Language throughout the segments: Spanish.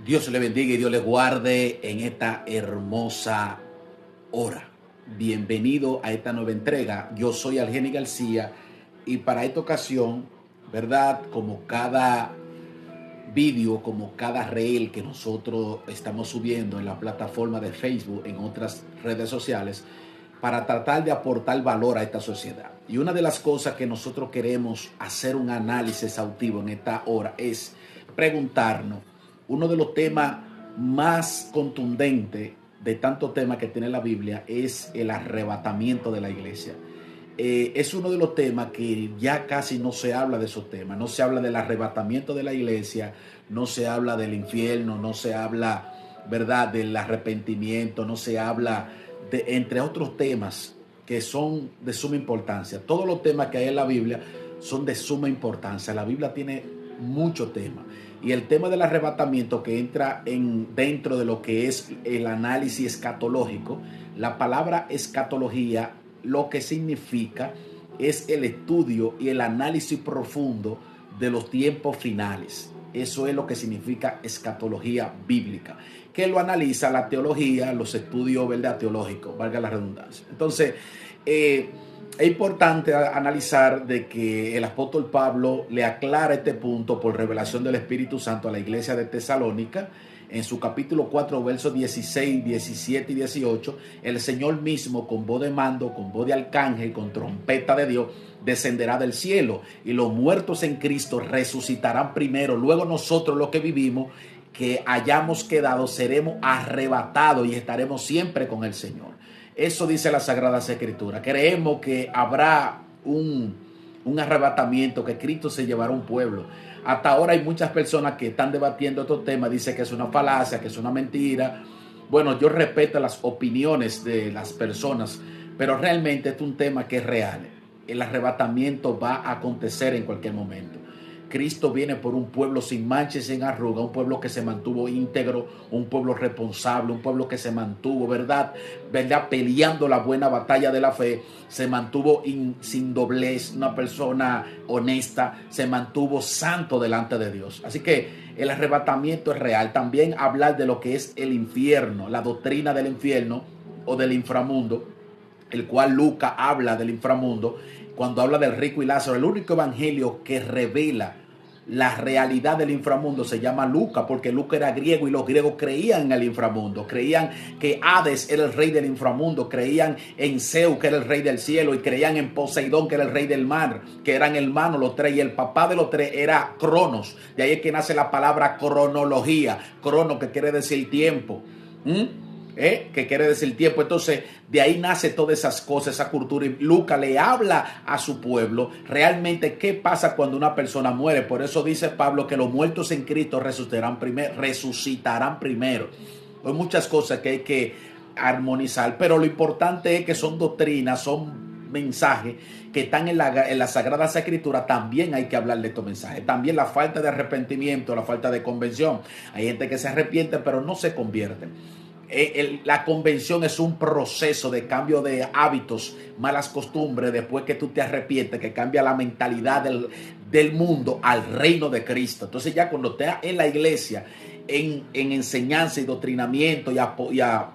Dios le bendiga y Dios le guarde en esta hermosa hora. Bienvenido a esta nueva entrega. Yo soy Algeni García y para esta ocasión, ¿verdad? Como cada vídeo, como cada reel que nosotros estamos subiendo en la plataforma de Facebook, en otras redes sociales, para tratar de aportar valor a esta sociedad. Y una de las cosas que nosotros queremos hacer un análisis exhaustivo en esta hora es preguntarnos, uno de los temas más contundentes de tantos temas que tiene la Biblia es el arrebatamiento de la iglesia. Es uno de los temas que ya casi no se habla de esos temas. No se habla del arrebatamiento de la iglesia, no se habla del infierno, no se habla, ¿verdad?, del arrepentimiento, no se habla de, entre otros temas que son de suma importancia. Todos los temas que hay en la Biblia son de suma importancia. La Biblia tiene muchos temas. Y el tema del arrebatamiento que entra dentro de lo que es el análisis escatológico, la palabra escatología lo que significa es el estudio y el análisis profundo de los tiempos finales. Eso es lo que significa escatología bíblica, que lo analiza la teología, los estudios, ¿verdad?, teológicos, valga la redundancia. Entonces, es importante analizar de que el apóstol Pablo le aclara este punto por revelación del Espíritu Santo a la iglesia de Tesalónica. En su capítulo 4, versos 16, 17 y 18, el Señor mismo con voz de mando, con voz de arcángel, con trompeta de Dios, descenderá del cielo y los muertos en Cristo resucitarán primero. Luego nosotros los que vivimos, que hayamos quedado, seremos arrebatados y estaremos siempre con el Señor. Eso dice la Sagrada Escritura. Creemos que habrá un arrebatamiento, que Cristo se llevará un pueblo. Hasta ahora hay muchas personas que están debatiendo estos temas, dicen que es una falacia, que es una mentira. Bueno, yo respeto las opiniones de las personas, pero realmente es un tema que es real. El arrebatamiento va a acontecer en cualquier momento. Cristo viene por un pueblo sin mancha y sin arruga, un pueblo que se mantuvo íntegro, un pueblo responsable, un pueblo que se mantuvo, ¿verdad? Peleando la buena batalla de la fe, se mantuvo sin doblez, una persona honesta, se mantuvo santo delante de Dios. Así que el arrebatamiento es real. También hablar de lo que es el infierno, la doctrina del infierno o del inframundo, el cual Lucas habla del inframundo cuando habla del rico y Lázaro. El único evangelio que revela la realidad del inframundo se llama Lucas, porque Lucas era griego y los griegos creían en el inframundo, creían que Hades era el rey del inframundo, creían en Zeus, que era el rey del cielo, y creían en Poseidón, que era el rey del mar, que eran hermanos los tres, y el papá de los tres era Cronos. De ahí es que nace la palabra cronología, crono, que quiere decir tiempo. Que quiere decir tiempo. Entonces de ahí nace todas esas cosas, esa cultura, y Lucas le habla a su pueblo realmente qué pasa cuando una persona muere. Por eso dice Pablo que los muertos en Cristo resucitarán primero. Hay muchas cosas que hay que armonizar, pero lo importante es que son doctrinas, son mensajes que están en la Sagrada Escritura. También hay que hablar de estos mensajes. También la falta de arrepentimiento, la falta de convención. Hay gente que se arrepiente pero no se convierte. La convención es un proceso de cambio de hábitos, malas costumbres, después que tú te arrepientes, que cambia la mentalidad del mundo al reino de Cristo. Entonces ya cuando estás en la iglesia, en enseñanza y doctrinamiento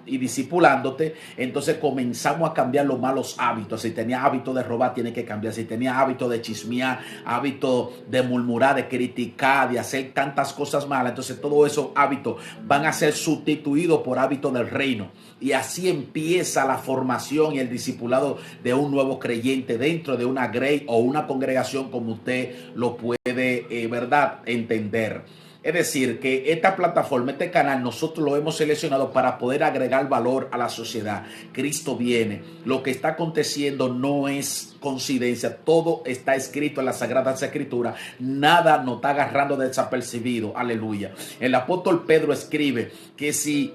y discipulándote, entonces comenzamos a cambiar los malos hábitos. Si tenía hábito de robar, tiene que cambiar. Si tenía hábito de chismear, hábito de murmurar, de criticar, de hacer tantas cosas malas, entonces todos esos hábitos van a ser sustituidos por hábitos del reino. Y así empieza la formación y el discipulado de un nuevo creyente dentro de una grey o una congregación, como usted lo puede, ¿verdad?, entender. Es decir, que esta plataforma, este canal, nosotros lo hemos seleccionado para poder agregar valor a la sociedad. Cristo viene. Lo que está aconteciendo no es coincidencia. Todo está escrito en las Sagradas Escrituras. Nada nos está agarrando desapercibido. Aleluya. El apóstol Pedro escribe que si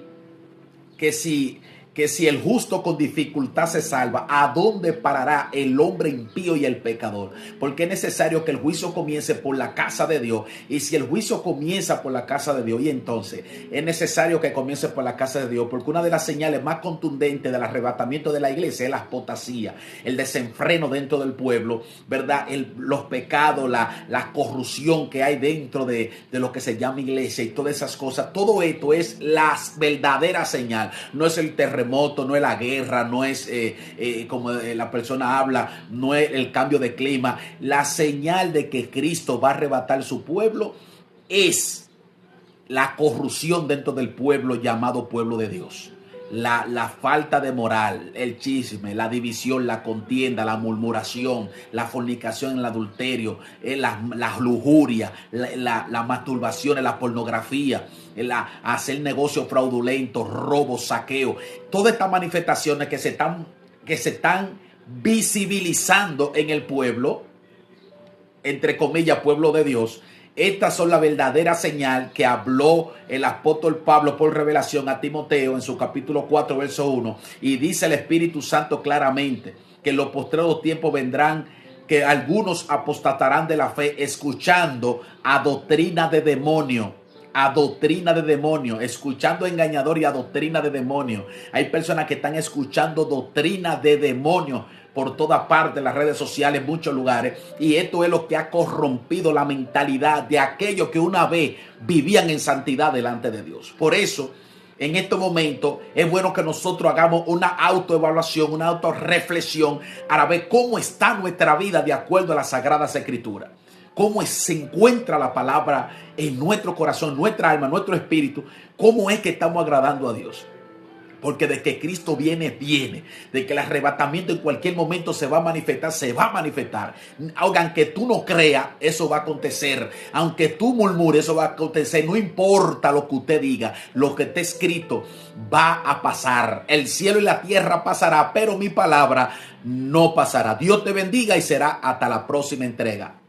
que si el justo con dificultad se salva, ¿a dónde parará el hombre impío y el pecador? Porque es necesario que el juicio comience por la casa de Dios. Y si el juicio comienza por la casa de Dios, y entonces es necesario que comience por la casa de Dios, porque una de las señales más contundentes del arrebatamiento de la iglesia es la apostasía, el desenfreno dentro del pueblo, ¿verdad? Los pecados, la corrupción que hay dentro de lo que se llama iglesia y todas esas cosas. Todo esto es la verdadera señal. No es el terremoto, no es la guerra, no es como la persona habla, no es el cambio de clima. La señal de que Cristo va a arrebatar su pueblo es la corrupción dentro del pueblo llamado pueblo de Dios. La falta de moral, el chisme, la división, la contienda, la murmuración, la fornicación, el adulterio, la lujuria, la masturbación, la pornografía, hacer negocios fraudulentos, robos, saqueos. Todas estas manifestaciones que se están visibilizando en el pueblo, entre comillas, pueblo de Dios. Estas son la verdadera señal que habló el apóstol Pablo por revelación a Timoteo en su capítulo 4, verso 1. Y dice el Espíritu Santo claramente que en los postreros tiempos vendrán, que algunos apostatarán de la fe escuchando a doctrina de demonio. A doctrina de demonio, escuchando engañador y a doctrina de demonio. Hay personas que están escuchando doctrina de demonio por toda parte, en las redes sociales, en muchos lugares. Y esto es lo que ha corrompido la mentalidad de aquellos que una vez vivían en santidad delante de Dios. Por eso, en este momento, es bueno que nosotros hagamos una autoevaluación, una autorreflexión para ver cómo está nuestra vida de acuerdo a las Sagradas Escrituras. Cómo se encuentra la palabra en nuestro corazón, nuestra alma, nuestro espíritu. Cómo es que estamos agradando a Dios. Porque de que Cristo viene, viene. De que el arrebatamiento en cualquier momento se va a manifestar, se va a manifestar. Aunque tú no creas, eso va a acontecer. Aunque tú murmures, eso va a acontecer. No importa lo que usted diga, lo que esté escrito va a pasar. El cielo y la tierra pasará, pero mi palabra no pasará. Dios te bendiga y será hasta la próxima entrega.